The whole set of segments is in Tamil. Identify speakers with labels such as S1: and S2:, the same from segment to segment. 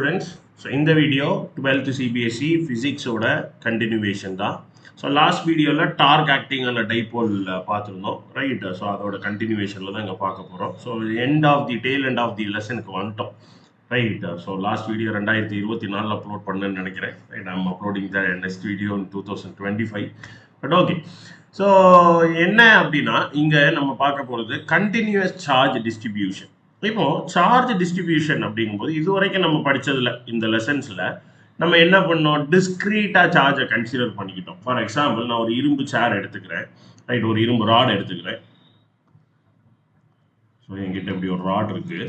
S1: students. So in the video 12th CBSE physics ஓட continuation தான். So last videoல torque acting on a dipole பார்த்திருந்தோம், right? So அதோட continuationல தான் இங்க பார்க்க போறோம். So tail end of the lessonக்கு வந்துட்டோம், right? So last video 2024ல அப்லோட் பண்ணேன்னு நினைக்கிறேன், right? I'm uploading the next video in 2025, but okay. So என்ன அப்படின்னா இங்க நம்ம பார்க்க போறது continuous charge distribution. இப்போ சார்ஜ் டிஸ்ட்ரிபியூஷன் அப்படிங்கும்போது இதுவரைக்கும் நம்ம படிச்சதுல இந்த லெசன்ஸ்ல நம்ம என்ன பண்ணோம், டிஸ்கிரீட்டா சார்ஜை கன்சிடர் பண்ணிக்கிட்டோம். ஃபார் எக்ஸாம்பிள் நான் ஒரு இரும்பு சேர் எடுத்துக்கிறேன், ரைட், ஒரு இரும்பு ராட் எடுத்துக்கிறேன். ஸோ என்கிட்ட இப்படி ஒரு ராட் இருக்கு,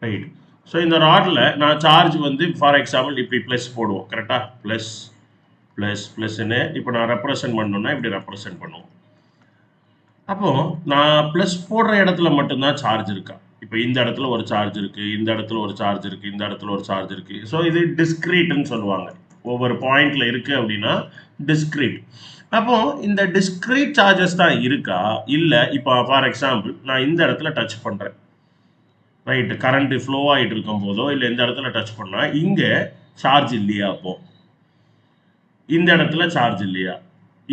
S1: ரைட். ஸோ இந்த ராட்ல நான் சார்ஜ் வந்து ஃபார் எக்ஸாம்பிள் இப்படி ப்ளஸ் போடுவோம், கரெக்டா? ப்ளஸ் ப்ளஸ் ப்ளஸ்ன்னு இப்போ நான் ரெப்ரசன்ட் பண்ணணும்னா இப்படி ரெப்ரசன்ட் பண்ணுவோம். அப்போ நான் ப்ளஸ் போடுற இடத்துல மட்டும்தான் சார்ஜ் இருக்கா? இப்போ இந்த இடத்துல ஒரு சார்ஜ் இருக்கு, இந்த இடத்துல ஒரு சார்ஜ் இருக்கு, இந்த இடத்துல ஒரு சார்ஜ் இருக்கு. ஸோ இது டிஸ்கிரீட்னு சொல்லுவாங்க. ஒவ்வொரு பாயிண்ட்ல இருக்கு அப்படின்னா டிஸ்கிரீட். அப்போ இந்த டிஸ்கிரீட் சார்ஜஸ் தான் இருக்கா, இல்லை இப்போ ஃபார் எக்ஸாம்பிள் நான் இந்த இடத்துல டச் பண்றேன், ரைட், கரண்ட் ஃப்ளோ ஆகிட்டு இருக்கும் போதோ இல்லை இந்த இடத்துல டச் பண்ணா இங்க சார்ஜ் இல்லையா? அப்போ இந்த இடத்துல சார்ஜ் இல்லையா,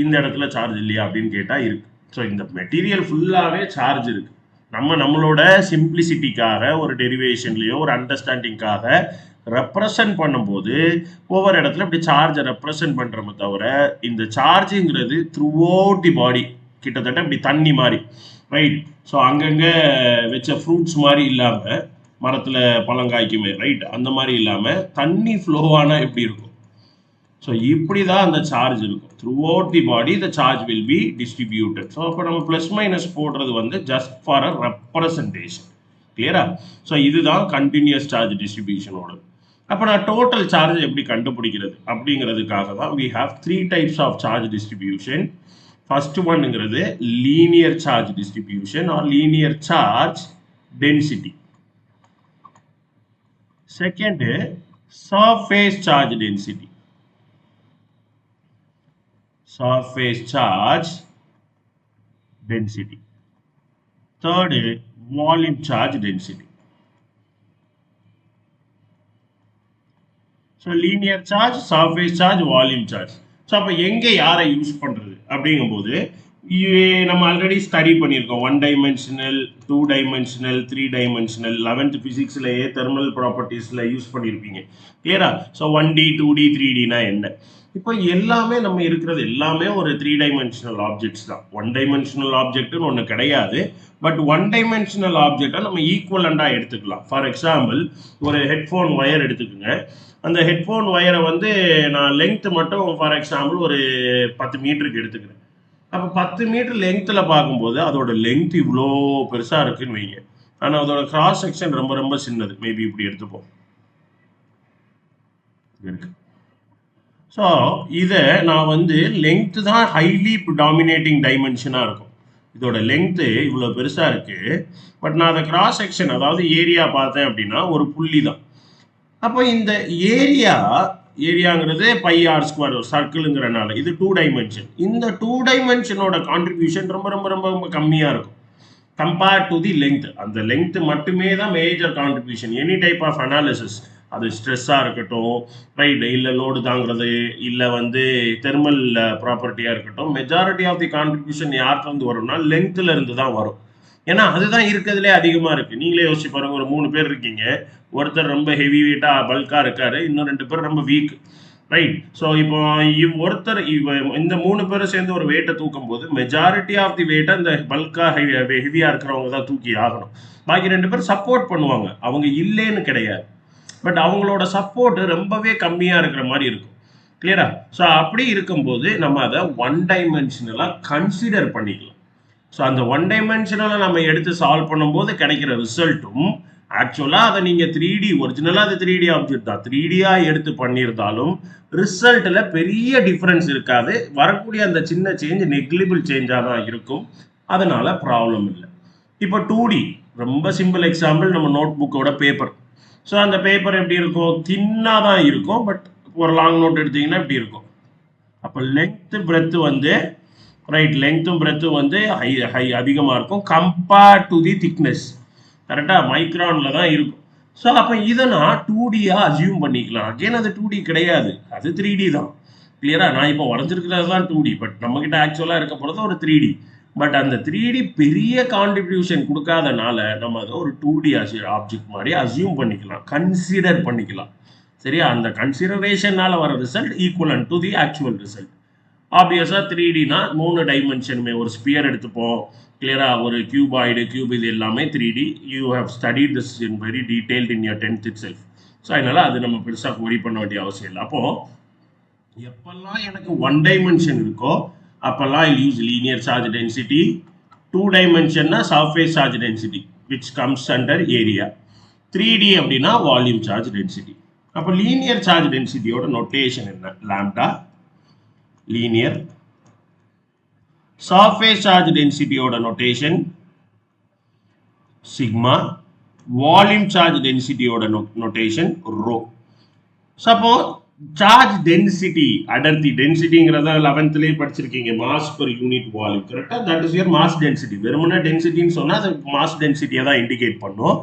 S1: இந்த இடத்துல சார்ஜ் இல்லையா அப்படின்னு கேட்டா இருக்கு. ஸோ இந்த மெட்டீரியல் ஃபுல்லாகவே சார்ஜ் இருக்கு. நம்மளோட சிம்பிளிசிட்டிக்காக ஒரு டெரிவேஷன்லையோ ஒரு அண்டர்ஸ்டாண்டிங்காக ரெப்ரசன்ட் பண்ணும்போது ஒவ்வொரு இடத்துல இப்படி சார்ஜை ரெப்ரசன்ட் பண்ணுறோமே தவிர இந்த சார்ஜுங்கிறது த்ரூ அவுட் தி பாடி கிட்டத்தட்ட இப்படி தண்ணி மாதிரி, ரைட். ஸோ அங்கங்கே வச்ச ஃப்ரூட்ஸ் மாதிரி இல்லாமல், மரத்தில் பழங்காய்க்குமே, ரைட், அந்த மாதிரி இல்லாமல் தண்ணி ஃப்ளோவானா எப்படி இருக்கும்? ஸோ இப்படி தான் அந்த சார்ஜ் இருக்கும். Through out the body the charge will be distributed. So அப்போ நம்ம ப்ளஸ் மைனஸ் போடுறது வந்து ஜஸ்ட் ஃபார் அ ரெப்ரசன்டேஷன், கிளியரா? ஸோ இதுதான் கண்டினியூஸ் சார்ஜ் டிஸ்ட்ரிபியூஷனோட. அப்போ நான் டோட்டல் சார்ஜ் எப்படி கண்டுபிடிக்கிறது அப்படிங்கிறதுக்காக தான் we have 3 types of charge distribution. First ஒன்னுங்கிறது linear charge distribution or linear charge density. Second surface charge density, surface charge density. Third, volume charge density. So linear charge, surface charge, volume charge. So அப்ப எங்க யாரை யூஸ் பண்றது அப்படிங்கும்போது நம்ம ஆல்ரெடி ஸ்டடி பண்ணியிருக்கோம். 1 dimensional, 2 dimensional, 3 dimensional 11th பிசிக்ஸ்லயே தெர்மல் ப்ராப்பர்ட்டிஸ்ல யூஸ் பண்ணியிருப்பீங்க, கிளியரா? ஸோ 1D 2D 3Dனா என்ன? இப்போ எல்லாமே நம்ம இருக்கிறது எல்லாமே ஒரு 3 dimensional ஆப்ஜெக்ட்ஸ் தான். 1 dimensional ஆப்ஜெக்ட்னு ஒன்று கிடையாது. பட் 1 dimensional ஆப்ஜெக்டை நம்ம ஈக்குவலண்டா எடுத்துக்கலாம். ஃபார் எக்ஸாம்பிள் ஒரு ஹெட்ஃபோன் ஒயர் எடுத்துக்கோங்க. அந்த ஹெட்ஃபோன் ஒயரை வந்து நான் லெங்க்த் மட்டும் ஃபார் எக்ஸாம்பிள் ஒரு 10 மீட்டருக்கு எடுத்துக்கிறேன். அப்போ 10 மீட்டர் லெங்க்த்தில் பார்க்கும்போது அதோட லெங்க்த் இவ்வளோ பெருசாக இருக்குன்னு வைங்க, ஆனால் அதோட கிராஸ் செக்ஷன் ரொம்ப ரொம்ப சின்னது. மேபி இப்படி எடுத்துப்போம் இருக்கு. ஸோ இதை நான் வந்து லெங்க்த்து தான் ஹைலி டாமினேட்டிங் டைமென்ஷனாக இருக்கும். இதோட லெங்க்த்து இவ்வளோ பெருசாக இருக்குது, பட் நான் அதை கிராஸ் செக்ஷன் அதாவது ஏரியா பார்த்தேன் அப்படின்னா ஒரு புள்ளி தான். அப்போ இந்த ஏரியாங்கிறது πr² ஒரு சர்க்கிளுங்கிறனால இது 2 டைமென்ஷன். இந்த 2 டைமென்ஷனோட கான்ட்ரிபியூஷன் ரொம்ப ரொம்ப ரொம்ப ரொம்ப கம்மியாக இருக்கும் கம்பேர்ட் டு தி லெங்க்த். அந்த லெங்க்த் மட்டுமே தான் major contribution. Any type of analysis, அது ஸ்ட்ரெஸ்ஸாக இருக்கட்டும், ரைட், இல்லை லோடு தாங்கிறது, இல்லை வந்து தெர்மல் ப்ராப்பர்ட்டியாக இருக்கட்டும், மெஜாரிட்டி ஆஃப் தி கான்ட்ரிபியூஷன் யார்கிட்ட வரும்னா லெங்க்த்தில் இருந்து தான் வரும். ஏன்னா அதுதான் இருக்கிறதுலே அதிகமாக இருக்குது. நீங்களே யோசிச்சு பாருங்க, ஒரு 3 பேர் இருக்கீங்க, ஒருத்தர் ரொம்ப ஹெவி வெயிட்டாக பல்காக இருக்காரு, இன்னும் 2 பேர் ரொம்ப வீக், ரைட். ஸோ இப்போ ஒருத்தர் இந்த 3 பேரும் சேர்ந்து ஒரு வெயிட்டை தூக்கும் போது மெஜாரிட்டி ஆஃப் தி வெயிட்டை இந்த பல்காக ஹெவியாக இருக்கிறவங்க தான் தூக்கி ஆகணும். பாக்கி 2 பேர் சப்போர்ட் பண்ணுவாங்க, அவங்க இல்லைன்னு கிடையாது, பட் அவங்களோட சப்போர்ட் ரொம்பவே கம்மியாக இருக்கிற மாதிரி இருக்கும், கிளியரா? ஸோ அப்படி இருக்கும்போது நம்ம அதை 1 dimensional கன்சிடர் பண்ணிக்கலாம். ஸோ அந்த 1 dimensional நம்ம எடுத்து சால்வ் பண்ணும்போது கிடைக்கிற ரிசல்ட்டும் ஆக்சுவலாக அதை நீங்கள் 3D ஒரிஜினலாக அது 3D ஆப்ஜெக்ட் தான், 3Dயாக எடுத்து பண்ணியிருந்தாலும் ரிசல்ட்டில் பெரிய டிஃப்ரென்ஸ் இருக்காது. வரக்கூடிய அந்த சின்ன சேஞ்ச் நெக்லிபிள் சேஞ்சாக தான் இருக்கும், அதனால ப்ராப்ளம் இல்லை. இப்போ 2D ரொம்ப சிம்பிள் எக்ஸாம்பிள், நம்ம நோட் புக்கோட பேப்பர். ஸோ அந்த பேப்பர் எப்படி இருக்கும், தின்னாக தான் இருக்கும், பட் ஒரு லாங் நோட் எடுத்தீங்கன்னா இப்படி இருக்கும். அப்போ லெங்க்த்து பிரெத்து வந்து ரைட், லெங்க்த்தும் பிரெத்தும் வந்து அதிகமாக இருக்கும் கம்பேர்ட் டு தி திக்னஸ். கரெக்டா? மைக்ரான்ல தான் இருக்கும். ஸோ அப்போ இதை நான் 2Dயா அசியூம் பண்ணிக்கலாம். அகைன் அது 2D கிடையாது, அது 3D தான். கிளியரா? நான் இப்போ வரைஞ்சிருக்கிறது தான் 2D, பட் நம்ம கிட்ட ஆக்சுவலா இருக்க போறது ஒரு 3D. பட் அந்த 3D பெரிய கான்ட்ரிபியூஷன் கொடுக்காதனால நம்ம அதை ஒரு 2D ஆப்ஜெக்ட் மாதிரி அசியூம் பண்ணிக்கலாம், கன்சிடர் பண்ணிக்கலாம். சரியா? அந்த கன்சிடரேஷனால வர result equal to the actual result. ஆப்வியஸா 3Dனா 3 டைமென்ஷனுமே. ஒரு ஸ்பியர் எடுத்துப்போம், கிளியரா? ஒரு கியூபாய்டு, கியூப், இது எல்லாமே 3D. You have studied this in very detailed in your 10th itself. So அதனால அது நம்ம பெருசாக ஒரி பண்ண வேண்டிய அவசியம் இல்லை. அப்போ எப்பெல்லாம் எனக்கு 1 டைமென்ஷன் இருக்கோ அப்பெல்லாம் I use linear charge density. 2 டைமென்ஷன்னா surface charge density which comes under area. 3D அப்படின்னா வால்யூம் சார்ஜ் டென்சிட்டி. அப்போ லீனியர் சார்ஜ் டென்சிட்டியோட நோட்டேஷன் என்ன? Lambda. Linear surface charge density ஓட notation sigma. volume charge density ஓட notation rho. suppose charge density அடர்த்தி டென்சிட்டிங்கிறத 11th லேயே படிச்சிருக்கீங்க, mass per unit volume. கரெக்டா? that is your mass density. வெறுமனே டென்சிட்டின்னு சொன்னா அது mass density தான் இண்டிகேட் பண்ணும்.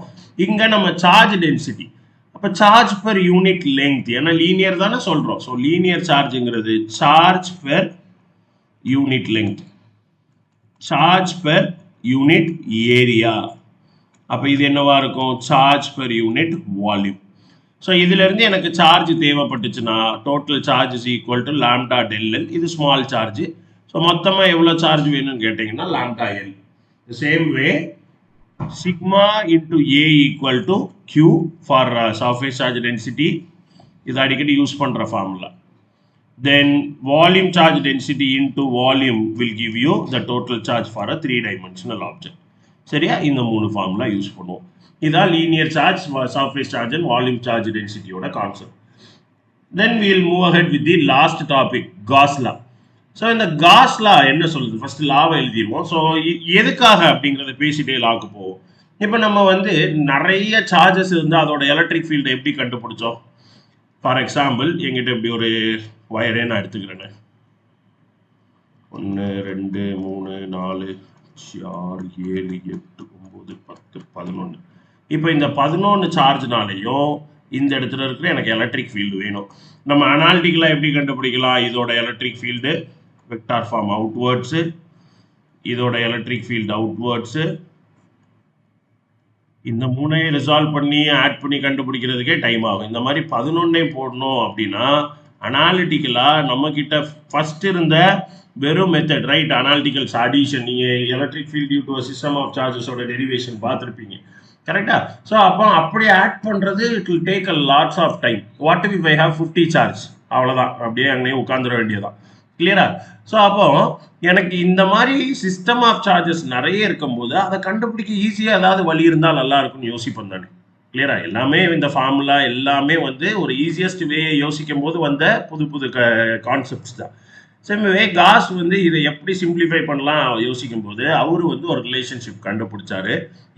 S1: இங்க நம்ம charge density, அப்ப charge per unit length, ஏன்னா லீனியர் தானே சொல்றோம். ஸோ லீனியர் சார்ஜ்ங்கிறது charge per unit length, charge per unit area. அப்போ இது என்னவா இருக்கும்? charge per unit volume. So இதுல இருந்து எனக்கு சார்ஜ் தேவைப்பட்டுச்சுன்னா total charge is equal to lambda del L. இது ஸ்மால் சார்ஜ். ஸோ மொத்தமாக எவ்வளோ சார்ஜ் வேணும்னு கேட்டிங்கன்னா lambda L. Same way sigma into A equal to q for surface charge density. இது அடிக்கடி யூஸ் பண்ணுற formula. Then volume charge density into volume will give you the total charge for a 3-dimensional object. சரியா? இந்த 3 ஃபார்முலா யூஸ் பண்ணுவோம். இதான் linear charge, surface charge and volume charge டென்சிட்டியோட concept. Then we will move ahead with the last topic, Gauss law. So இந்த Gauss law என்ன சொல்லுது? ஃபர்ஸ்ட் லாவை எழுதிடுவோம். ஸோ எதுக்காக அப்படிங்கிறத பேசிட்டே லாக்கு போவோம். இப்போ நம்ம வந்து நிறைய சார்ஜஸ் இருந்தால் அதோட எலக்ட்ரிக் ஃபீல்டை எப்படி கண்டுபிடிச்சோம்? ஃபார் எக்ஸாம்பிள் எங்கிட்ட இப்படி ஒரு வயரே நான் எடுத்துக்கிறேன். 1 2 3 4 6 7 8 9 10 11. இப்போ இந்த 11 சார்ஜ்னாலையும் இந்த இடத்துல இருக்கிற எனக்கு எலக்ட்ரிக் ஃபீல்டு வேணும். நம்ம அனாலிட்டிக்கலாக எப்படி கண்டுபிடிக்கலாம்? இதோட எலக்ட்ரிக் ஃபீல்டு வெக்டார் ஃபார்ம் அவுட்வேர்ட்ஸு, இதோட எலக்ட்ரிக் ஃபீல்டு அவுட்வேர்ட்ஸு. இந்த 3ஐ ரிசால்வ் பண்ணி ஆட் பண்ணி கண்டுபிடிக்கிறதுக்கே டைம் ஆகும். இந்த மாதிரி 11 போடணும் அப்படின்னா அனாலிட்டிக்கலாக நம்மக்கிட்ட ஃபர்ஸ்ட் இருந்த வெறும் மெத்தட், ரைட்? Analyticals addition. நீங்கள் electric field due to system of சார்ஜஸோட டெரிவேஷன் பார்த்துருப்பீங்க, கரெக்டா? ஸோ அப்போ அப்படி ஆட் பண்ணுறது it will take a lots of time. What if I have 50 charge? அவ்வளோதான், அப்படியே அங்கேயே உட்காந்துட வேண்டியதான். கிளியரா? ஸோ அப்போ எனக்கு இந்த மாதிரி சிஸ்டம் ஆஃப் சார்ஜஸ் நிறைய இருக்கும்போது அதை கண்டுபிடிக்க ஈஸியாக ஏதாவது வழி இருந்தால் நல்லா இருக்கும்னு யோசிப்பேன் தானே. கிளியரா? எல்லாமே இந்த ஃபார்முலா எல்லாமே வந்து ஒரு ஈஸியஸ்ட் வே யோசிக்கும் போது வந்த புது புது கான்செப்ட்ஸ் தான். சேமே காஸ் வந்து இதை எப்படி சிம்பிளிஃபை பண்ணலாம் யோசிக்கும் போது அவர் வந்து ஒரு ரிலேஷன்ஷிப் கண்டுபிடிச்சாரு.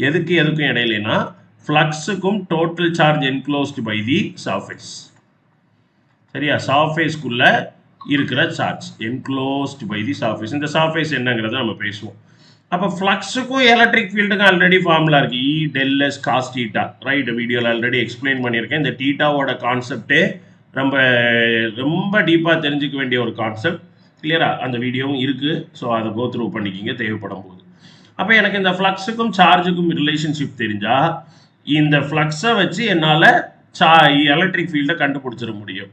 S1: எதுக்கும் இடையிலனா ஃப்ளக்ஸுக்கும் total charge enclosed by the surface. சரியா? சர்ஃபேஸ்க்குள்ள இருக்கிற charge enclosed by the surface. இந்த சர்ஃபேஸ் என்னங்கிறத நம்ம பேசுவோம். அப்போ ஃப்ளக்ஸுக்கும் எலக்ட்ரிக் ஃபீல்டுக்கும் ஆல்ரெடி ஃபார்முலா இருக்கு, E del S cos theta. Right? வீடியோவில் ஆல்ரெடி எக்ஸ்பிளைன் பண்ணியிருக்கேன். இந்த டீட்டாவோட கான்செப்டே ரொம்ப ரொம்ப டீப்பாக தெரிஞ்சுக்க வேண்டிய ஒரு கான்செப்ட். கிளியரா? அந்த வீடியோவும் இருக்குது. ஸோ அதை கோ த்ரூ பண்ணிக்கிங்க தேவைப்படும் போது. அப்போ எனக்கு இந்த ஃப்ளக்ஸுக்கும் சார்ஜுக்கும் ரிலேஷன்ஷிப் தெரிஞ்சால் இந்த ஃப்ளக்ஸை வச்சு என்னால் எலக்ட்ரிக் ஃபீல்டை கண்டுபிடிச்சிட முடியும்.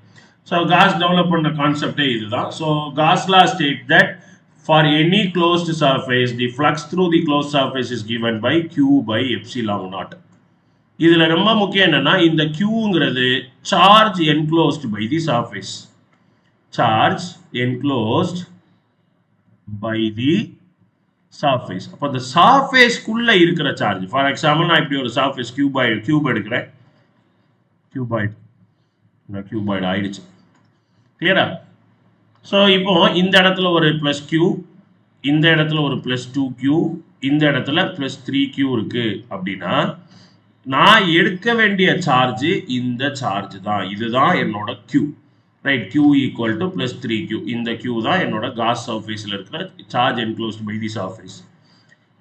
S1: ஸோ காஸ் டெவலப் பண்ணுற கான்செப்டே இதுதான். So cos law state that for any closed surface the flux through the closed surface is given by q by epsilon naught. இதுல ரொம்ப முக்கியம் என்னன்னா இந்த qங்கிறது charge enclosed by the surface. Charge enclosed by the surface. அப்போ the surface குள்ள இருக்கிற சார்ஜ். ஃபார் எக்ஸாம்பிள் நான் இப்படி ஒரு surface கியூப் எடுக்கிறேன். கியூபாய்டு ஆயிடுச்சு. கிளியரா? ஸோ இப்போ இந்த இடத்துல ஒரு ப்ளஸ் கியூ, இந்த இடத்துல ஒரு ப்ளஸ் 2q, இந்த இடத்துல ப்ளஸ் 3q இருக்கு அப்படின்னா நான் எடுக்க வேண்டிய சார்ஜ் இந்த சார்ஜ் தான். இதுதான் என்னோட q. Right? q equal to plus 3q. இந்த q தான் என்னோட காஸ் சர்ஃபேஸில் இருக்கிற charge enclosed by the surface.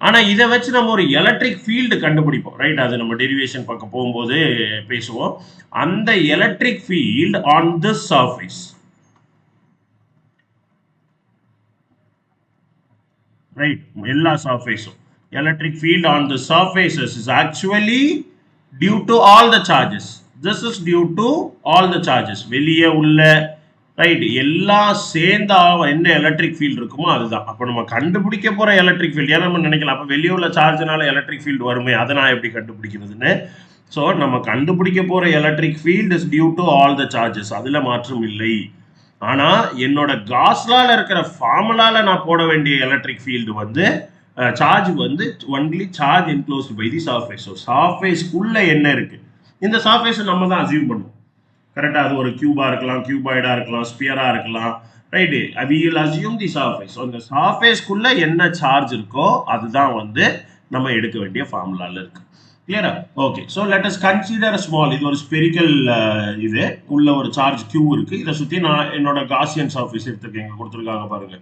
S1: ஆனால் இதை வச்சு நம்ம ஒரு எலக்ட்ரிக் ஃபீல்டு கண்டுபிடிப்போம், ரைட்? அது நம்ம டெரிவேஷன் பக்கம் போகும்போது பேசுவோம். அந்த electric field on this surface, right? எல்லா சர்ஃபேஸும் electric field on the surfaces is actually due to all the charges. This is due to all the charges. வெளியே உள்ள, ரைட், எல்லாம் சேர்ந்தா என்ன எலக்ட்ரிக் ஃபீல்டு இருக்குமோ அதுதான். அப்போ நம்ம கண்டுபிடிக்க போகிற எலக்ட்ரிக் ஃபீல்டு, ஏன்னா நம்ம நினைக்கலாம் அப்போ வெளியே உள்ள சார்ஜ்னால எலக்ட்ரிக் ஃபீல்டு வருமே, அதை நான் எப்படி கண்டுபிடிக்கிறதுன்னு. ஸோ நம்ம கண்டுபிடிக்க போகிற electric field is due to all the charges, அதில் மாற்றம் இல்லை. ஆனால் என்னோட காஸ்லால இருக்கிற ஃபார்முலால நான் போட வேண்டிய எலக்ட்ரிக் ஃபீல்டு வந்து சார்ஜ் வந்து only charge enclosed by the surface. So சர்ஃபேஸ்க்குள்ள என்ன இருக்கு, இந்த சர்ஃபேஸை நம்ம தான் அசியூம் பண்ணுவோம், கரெக்டாக? அது ஒரு கியூபா இருக்கலாம், கியூபாய்டா இருக்கலாம், ஸ்பியரா இருக்கலாம், right? We will assume the surface. So இந்த சர்ஃபேஸ்க்குள்ள என்ன சார்ஜ் இருக்கோ அதுதான் வந்து நம்ம எடுக்க வேண்டிய ஃபார்முலால இருக்கு. கிளியரா? Okay. So let us consider small, இது ஒரு ஸ்பெரிக்கல், இது உள்ள ஒரு சார்ஜ் கியூ இருக்கு. இதை சுற்றி நான் என்னோட காசியன் சர்ஃபேஸ் எடுத்துருக்கேன், கொடுத்துருக்காங்க பாருங்க,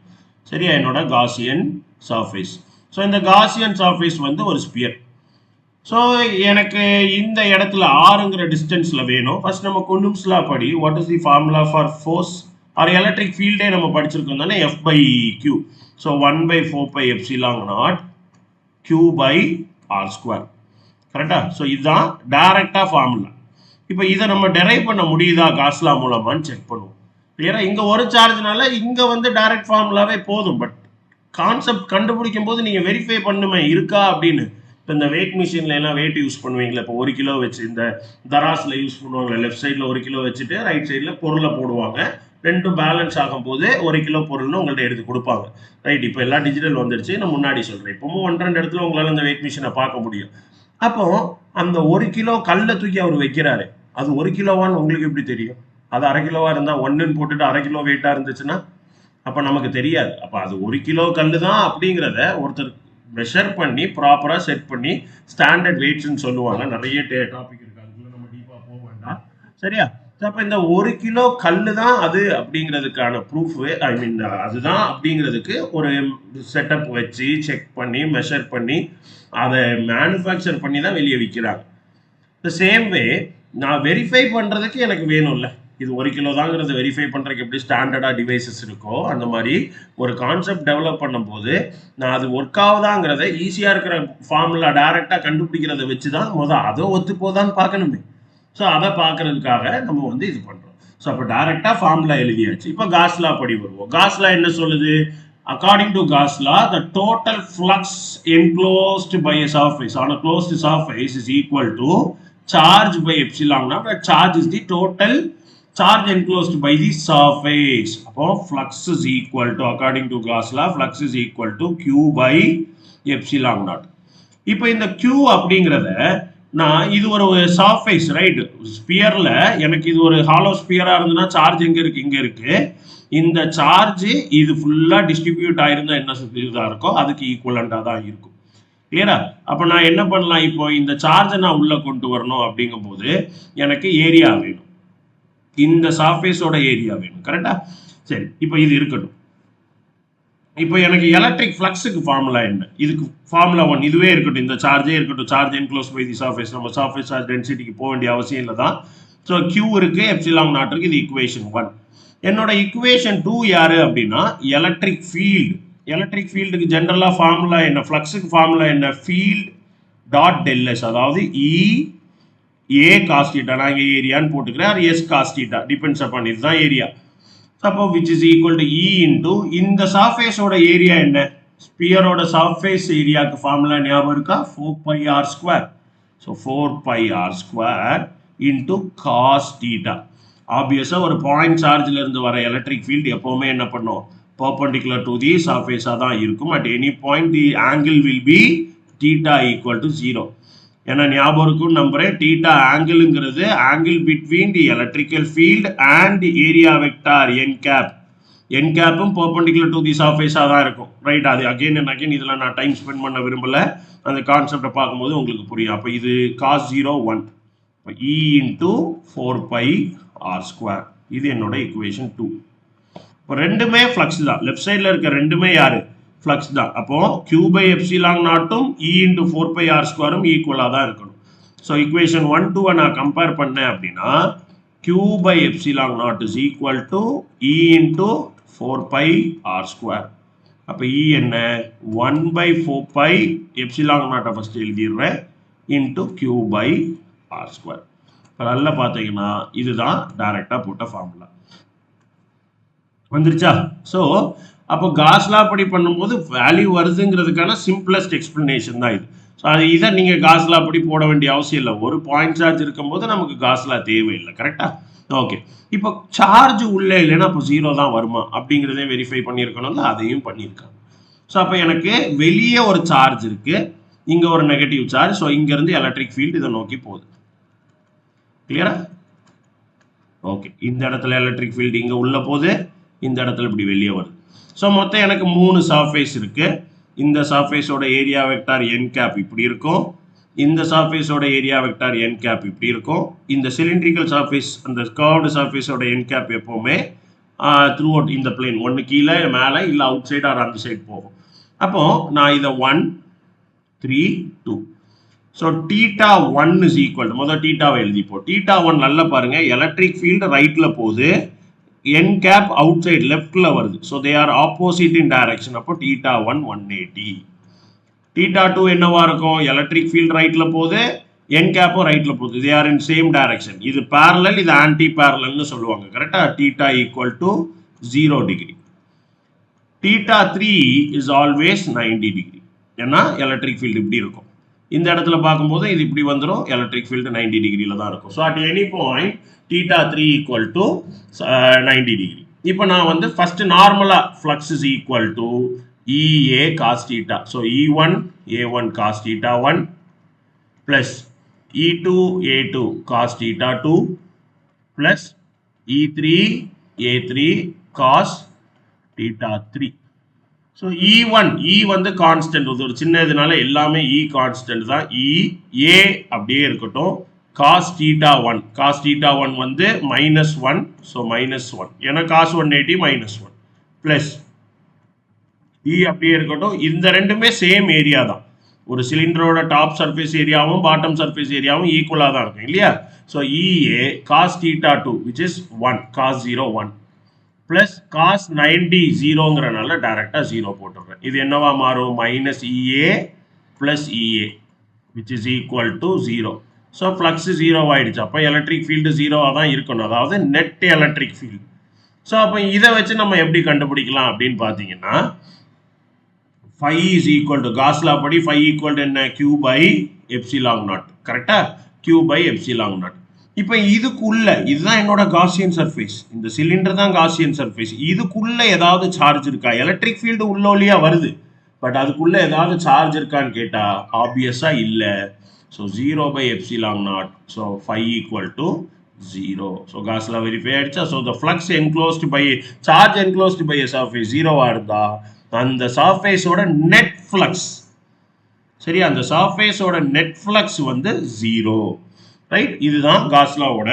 S1: சரியா? என்னோட காசியன் சர்ஃபேஸ். ஸோ இந்த காசியன் சர்ஃபேஸ் வந்து ஒரு ஸ்பியர். ஸோ எனக்கு இந்த இடத்துல ஆறுங்கிற டிஸ்டன்ஸில் வேணும். ஃபர்ஸ்ட் நம்ம கூலும்ப்ஸ் லா படி, what is the formula for force or electric ஃபீல்டே நம்ம படிச்சிருக்கோம் தானே, F by Q. So 1/4 epsilon naught Q by R square, கரெக்டா? ஸோ இதுதான் டைரக்டா ஃபார்முலா. இப்போ இதை நம்ம டெரைவ் பண்ண முடியுதா காஸ்லா மூலமான்னு செக் பண்ணுவோம். கிளியரா? இங்கே ஒரு சார்ஜ்னால இங்கே வந்து டைரக்ட் ஃபார்முலாவே போதும். பட் கான்செப்ட் கண்டுபிடிக்கும் போது நீங்கள் வெரிஃபை பண்ணுமே இருக்கா அப்படின்னு. இப்போ இந்த வெயிட் மிஷின்ல எல்லாம் வெயிட் யூஸ் பண்ணுவீங்களா? இப்போ 1 கிலோ வச்சு இந்த தராஸில் யூஸ் பண்ணுவாங்களே, லெஃப்ட் சைடில் 1 கிலோ வச்சுட்டு ரைட் சைடில் பொருளை போடுவாங்க. ரெண்டும் பேலன்ஸ் ஆகும் போது 1 கிலோ பொருள்னு உங்கள்ட்ட எடுத்து கொடுப்பாங்க, ரைட்? இப்போ எல்லாம் டிஜிட்டல் வந்துருச்சு, நான் முன்னாடி சொல்கிறேன். இப்போவும் 1-2 இடத்துல உங்களால் அந்த வெயிட் மிஷினை பார்க்க முடியும். அப்போ அந்த 1 கிலோ கல்லை தூக்கி அவர் வைக்கிறாரு, அது 1 கிலோவான்னு உங்களுக்கு எப்படி தெரியும்? அது 1/2 கிலோவா இருந்தால் 1ன்னு போட்டுட்டு 1/2 கிலோ வெயிட்டாக இருந்துச்சுன்னா அப்போ நமக்கு தெரியாது. அப்போ அது 1 கிலோ கல் தான் அப்படிங்கிறத ஒருத்தர் மெஷர் பண்ணி ப்ராப்பராக செட் பண்ணி ஸ்டாண்டர்ட் வெயிட்ஸ்ன்னு சொல்லுவாங்க. நிறைய டாபிக் இருக்கு, அதுக்குள்ள நம்ம டீப்பாக போக வேண்டாம், சரியா? அப்போ இந்த 1 கிலோ கல் தான் அது அப்படிங்கிறதுக்கான ப்ரூஃப், ஐ மீன் அதுதான் அப்படிங்கிறதுக்கு ஒரு செட்டப் வச்சு செக் பண்ணி மெஷர் பண்ணி அதை மேனுஃபேக்சர் பண்ணி தான் வெளியே விற்கிறாங்க. த சேம் வே நான் வெரிஃபை பண்ணுறதுக்கு எனக்கு வேணும்ல, இது 1 கிலோ தாங்கிறத வெரிஃபை பண்ணுறதுக்கு எப்படி ஸ்டாண்டர்டாக டிவைசஸ் இருக்கோ அந்த மாதிரி ஒரு கான்செப்ட் டெவலப் பண்ணும்போது நான் அது ஒர்க் ஆகுதாங்கிறத ஈஸியாக இருக்கிற ஃபார்முலா டைரெக்டாக கண்டுபிடிக்கிறத வச்சு தான் அதை ஒத்து போதான்னு பார்க்கணுமே. ஸோ அதை பார்க்கறதுக்காக நம்ம வந்து இது பண்ணுறோம். ஸோ அப்போ டைரெக்டாக ஃபார்முலா எழுதியாச்சு. இப்போ காஸ்லா படி வருவோம். காஸ்லா என்ன சொல்லுது? According to Gauss law, the total flux enclosed by a surface on a closed surface is equal to charge by epsilon naught. Where charge is the total charge enclosed by the surface. Appo flux is equal to, according to Gauss law, flux is equal to Q by epsilon naught. இப்போ இந்த Q அப்படிங்கிறத நான் இது ஒரு சர்ஃபேஸ், ரைட்? ஸ்பியர்ல எனக்கு இது ஒரு ஹாலோ ஸ்பியரா இருந்ததுன்னா சார்ஜ் எங்க இருக்கு? இங்க இருக்கு. இந்த சார்ஜ் இது ஃபுல்லா டிஸ்ட்ரிபியூட் ஆயிருந்தா என்ன இதா இருக்கோ அதுக்கு ஈக்குவலண்டா தான் இருக்கும். கிளியரா? அப்ப நான் என்ன பண்ணலாம்? இப்போ இந்த சார்ஜை நான் உள்ள கொண்டு வரணும் அப்படிங்கும் போது எனக்கு ஏரியா வேணும், இந்த சர்ஃபேஸோட ஏரியா வேணும், கரெக்டா? சரி, இப்போ இது இருக்கட்டும். இப்போ எனக்கு எலக்ட்ரிக் ஃப்ளக்ஸுக்கு ஃபார்முலா என்ன? இதுக்கு ஃபார்முலா 1 இதுவே இருக்கட்டும், இந்த சார்ஜே இருக்கட்டும், charge enclose by the surface. நம்ம சர்ஃபேஸ் சார்ஜ் டென்சிட்டிக்கு போக வேண்டிய அவசியம் இல்லை தான். ஸோ Q இருக்கு, எப்சிலான் நாட் இருக்கு, இது ஈக்குவேஷன் 1. என்னோட ஈக்குவேஷன் 2 யாரு அப்படின்னா எலக்ட்ரிக் ஃபீல்டு. எலக்ட்ரிக் ஃபீல்டுக்கு ஜென்ரலாக ஃபார்முலா என்ன? ஃப்ளக்ஸுக்கு ஃபார்முலா என்ன? ஃபீல்ட் டாட் டெல்எஸ், அதாவது ஏ காஸ் தீட்டா, நான் இங்கே ஏரியான்னு போட்டுக்கிறேன், அது S cos theta, depends upon, இதுதான் ஏரியா. அப்போ which is equal to E into இந்த சர்ஃபேஸோட ஏரியா என்ன? ஸ்பியரோட சர்ஃபேஸ் ஏரியாவுக்கு ஃபார்முலா ஞாபகம் இருக்கா? 4πr square. So 4πr square into cos theta. ஆப்வியஸாக ஒரு பாயிண்ட் சார்ஜில் இருந்து வர எலக்ட்ரிக் ஃபீல்டு எப்போவுமே என்ன பண்ணும்? பர்பண்டிகுலர் டு தி சர்ஃபேஸாக தான் இருக்கும். At any point the angle will be theta equal to 0. ஏன்னா ஞாபகம் இருக்கும்னு நம்புறேன், தீட்டா ஆங்கிள்ங்கிறது angle between the electrical field and the area vector n cap. N கேப்பும் பர்பண்டிகுலர் டு தி சர்ஃபேஸாக தான் இருக்கும், ரைட்? அது அகெயின் அண்ட் அகெயின் இதில் நான் டைம் ஸ்பெண்ட் பண்ண விரும்பலை, அந்த கான்செப்டை பார்க்கும்போது உங்களுக்கு புரியும். அப்போ இது cos 0 1, இப்போ E இன்டூ 4πr ஸ்கொயர், இது என்னோட ஈக்குவேஷன் 2. இப்போ ரெண்டுமே ஃப்ளக்ஸ் தான். லெஃப்ட் சைடில் இருக்க ரெண்டுமே யாரு? ஃப்ளக்ஸ் தான். அப்போ q by epsilon நாட்டும் e into 4 pi r ஸ்கொயரும் ஈக்குவலாக தான் இருக்கணும். ஸோ equation 1 2 நான் கம்பேர் பண்ணேன் அப்படின்னா q by epsilon naught is equal to e into 4 pi r square. அப்போ e என்ன 1 by 4 pi epsilon naught first எழுதிடுறேன் into q by r square. நல்லா பார்த்தீங்கன்னா இதுதான் டைரக்டாக போட்ட ஃபார்முலா வந்துருச்சா. ஸோ அப்போ காஸ்லா படி பண்ணும்போது வேல்யூ வருதுங்கிறதுக்கான சிம்பிளஸ்ட் எக்ஸ்பிளனேஷன் தான் இது. ஸோ அது இதை நீங்கள் காஸ்லா படி போட வேண்டிய அவசியம் இல்லை. ஒரு பாயிண்ட் சார்ஜ் இருக்கும்போது நமக்கு காஸ்லா தேவையில்லை. கரெக்டாக ஓகே. இப்போ சார்ஜ் உள்ளே இல்லைன்னா அப்போ 0 தான் வருமா அப்படிங்கிறதே வெரிஃபை பண்ணியிருக்கணும்ல, அதையும் பண்ணியிருக்காங்க. ஸோ அப்போ எனக்கு வெளியே ஒரு சார்ஜ் இருக்குது, இங்கே ஒரு நெகட்டிவ் சார்ஜ். ஸோ இங்கேருந்து எலக்ட்ரிக் ஃபீல்டு இதை நோக்கி போகுது. கிளியரா? ஓகே. இந்த இடத்துல எலக்ட்ரிக் ஃபீல்டு இங்கே உள்ள போகுது, இந்த இடத்துல இப்படி வெளியே வருது. ஸோ மொத்தம் எனக்கு 3 சர்ஃபேஸ் இருக்குது. இந்த சர்ஃபேஸோட ஏரியா வெக்டார் n கேப் இப்படி இருக்கும், இந்த சர்ஃபேஸோட ஏரியா வெக்டார் n கேப் இப்படி இருக்கும். இந்த சிலிண்ட்ரிக்கல் சர்ஃபேஸ் அந்த கர்வ்டு சர்ஃபேஸோட n கேப் எப்போவுமே த்ரூ அவுட் இந்த பிளேன் ஒன்று கீழே மேலே இல்லை அவுட் சைடு ஆர் அந்த சைடு போகும். அப்போ நான் இதை 1 3 2. ஸோ θ 1 இஸ் ஈக்குவல் டு முதல் θவை எழுதிப்போம். θ 1 நல்லா பாருங்க, எலக்ட்ரிக் ஃபீல்டு ரைட்டில் போகுது, n கேப் அவுட் சைடு லெஃப்டில் வருது. So they are opposite in direction. அப்போ θ 1 180. θ 2 என்னவா இருக்கும், எலக்ட்ரிக் ஃபீல்டு ரைட்டில் போகுது, n கேப்பும் ரைட்டில் போகுது. They are in same direction. இது பேரலல், இது ஆன்டி பேரலல்னு சொல்லுவாங்க. கரெக்டாக θ equal to 0 degree. θ 3 is always 90 degree. ஏன்னா எலக்ட்ரிக் ஃபீல்டு இப்படி இருக்கும். இந்த இடத்துல பார்க்கும்போது இது இப்படி வந்துடும், எலக்ட்ரிக் ஃபீல்டு 90 டிகிரியில் தான் இருக்கும். So at any point θ 3 equal to 90 degree. இப்போ நான் வந்து ஃபர்ஸ்ட் நார்மலாக flux is equal to EA cos θ. So E1 A1 cos θ 1 plus E2 A2 cos θ 2 plus E3 A3 cos θ 3. So E1 E வந்து கான்ஸ்டன்ட், ஒரு சின்ன இதனால எல்லாமே E கான்ஸ்டன்ட் தான். A அப்படியே இருக்கட்டும். cos θ 1 cos θ 1 வந்து -1. ஸோ -1 ஏன்னா cos 180 -1 ப்ளஸ் E அப்படியே இருக்கட்டும். இந்த ரெண்டுமே சேம் ஏரியா தான். ஒரு சிலிண்டரோட டாப் சர்ஃபேஸ் ஏரியாவும் பாட்டம் சர்ஃபேஸ் ஏரியாவும் ஈக்குவலாக தான் இருக்கும் இல்லையா. So EA cos θ 2 which is 1 cos 0 1 plus cos 90 0ங்கிறனால டைரக்டாக 0 போட்டுடுறேன். இது என்னவா மாறும், -EA plus EA which is equal to 0. So flux 0 ஆயிடுச்சு. அப்போ எலக்ட்ரிக் ஃபீல்டு 0வாக தான் இருக்கணும், அதாவது நெட் எலக்ட்ரிக் ஃபீல்டு. ஸோ அப்போ இதை வச்சு நம்ம எப்படி கண்டுபிடிக்கலாம் அப்படின்னு பார்த்தீங்கன்னா, phi is equal to காஸ்லா படி phi equal to என்ன, q by epsilon naught. கரெக்டா, q by epsilon naught. இப்போ இதுக்குள்ள இதுதான் என்னோட காசியன் சர்ஃபேஸ், இந்த சிலிண்டர் தான் காசியன் சர்ஃபேஸ். இதுக்குள்ள ஏதாவது சார்ஜ் இருக்கா, எலக்ட்ரிக் ஃபீல்டு உள்ளோலியா வருது, பட் அதுக்குள்ள ஏதாவது சார்ஜ் இருக்கான்னு கேட்டா ஆப்வியஸா இல்லை. So 0 by epsilon naught. So phi equal to 0. So Gauss law verify ஆயிடுச்சா. So the flux enclosed by charge enclosed by a surface 0வா இருந்தா அந்த சர்ஃபேஸோட நெட் ஃப்ளக்ஸ், சரி, அந்த சர்ஃபேஸோட நெட் ஃப்ளக்ஸ் வந்து 0. ரைட், இதுதான் காஸ்லாவோட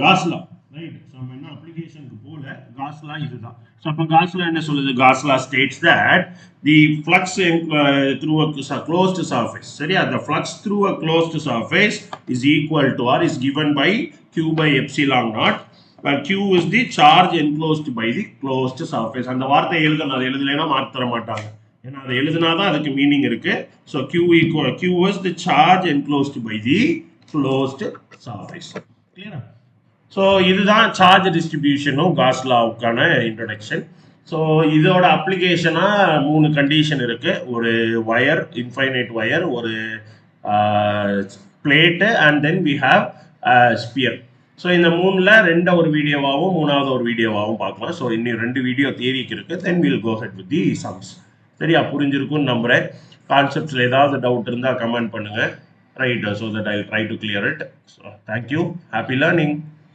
S1: காஸ்லா. ரைட், ஸோ நம்ம என்ன அப்ளிகேஷனுக்கு போல காஸ்லா இதுதான். ஸோ அப்போ காஸ்லா என்ன சொல்லுது, Gauss law states that the flux through a closed surface, சரி, அந்த flux through a closed surface is equal to or is given by q by epsilon naught. Q is the charge enclosed by the closed surface. அந்த வார்த்தை எழுதணும், அது எழுதலைன்னா மார்க் தர மாட்டாங்க, ஏன்னா அது எழுதுனாதான் அதுக்கு மீனிங் இருக்கு. So Q is the charge enclosed by the closed surface. கிளியரா? ஸோ இதுதான் சார்ஜ் டிஸ்ட்ரிபியூஷனும் காஸ்லாவுக்கான இன்ட்ரடக்ஷன். ஸோ இதோட அப்ளிகேஷனாக 3 கண்டிஷன் இருக்கு. ஒரு வயர், இன்ஃபைனைட் வயர், ஒரு plate, and then we have sphere. So இந்த 3ல் 2 ஒரு வீடியோவாகவும் 3வது ஒரு வீடியோவாகவும் பார்க்கலாம். ஸோ இன்னும் 2 வீடியோ தியரிக்கு இருக்குது. Then will go ahead with the sums. சரியா, புரிஞ்சிருக்கும்னு நம்புகிறேன். கான்செப்ட்ஸில் ஏதாவது டவுட் இருந்தால் கமெண்ட் பண்ணுங்கள். Right, so that I try to clear it. So thank you, happy learning.